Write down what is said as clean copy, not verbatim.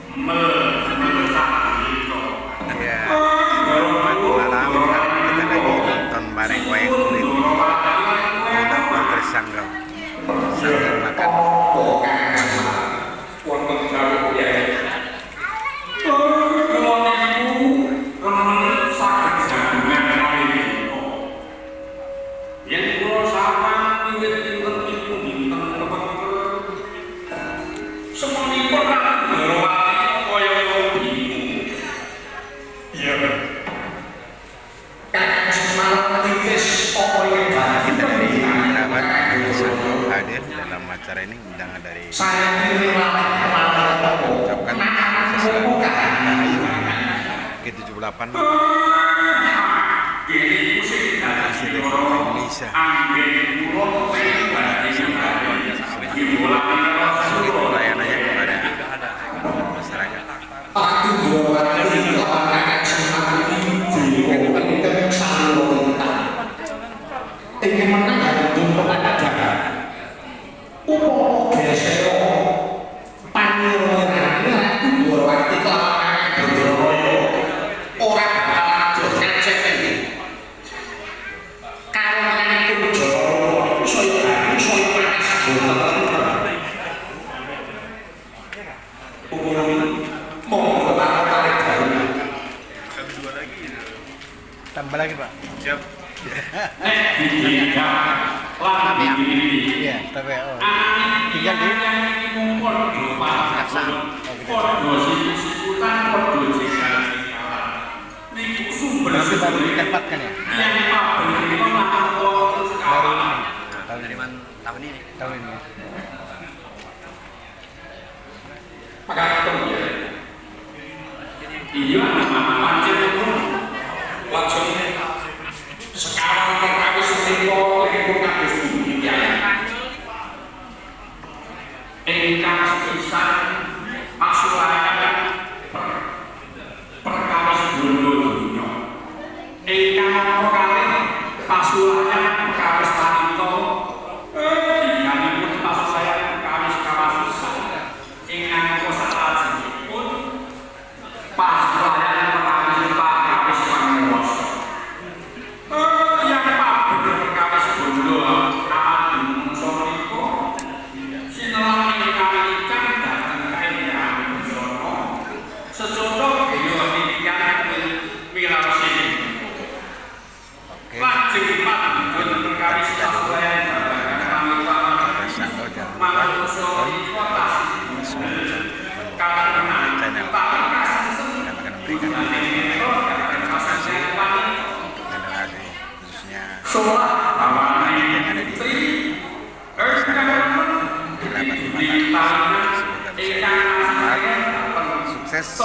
Ya, selamat malam. Hari ini kita lagi nonton bareng wayang kulit. Udah progres sambil makan. Kita dari kerabat Sanggo hadir dalam acara ini, undangan dari ucapkan sukses selalu Rahayu G78 Presiden Indonesia. Sulit pelayanannya kepada masyarakat. Ingin menang untuk ada upo gesero pangeran aku berarti kelamaan bendoro orang bakal ngecek ini kalau yang itu joro soal mau kali Tambah lagi, Pak. Siap. Iya, tapi tinggal di nanti baru ditempatkan ya. Baru ini tahun ini. Iya, pancen itu langsung sekarang terkabis setimpo lingkung kabis dunia ingkang sepisan pasulayan perkawis bondo dunia ingkang nomor kalih pasulayan perkawis tanito ingkangipun pasulayan perkawis kawasusan ingkang nomor salajengipun pasulayan perkawis pakawis panguwasa. Sukses.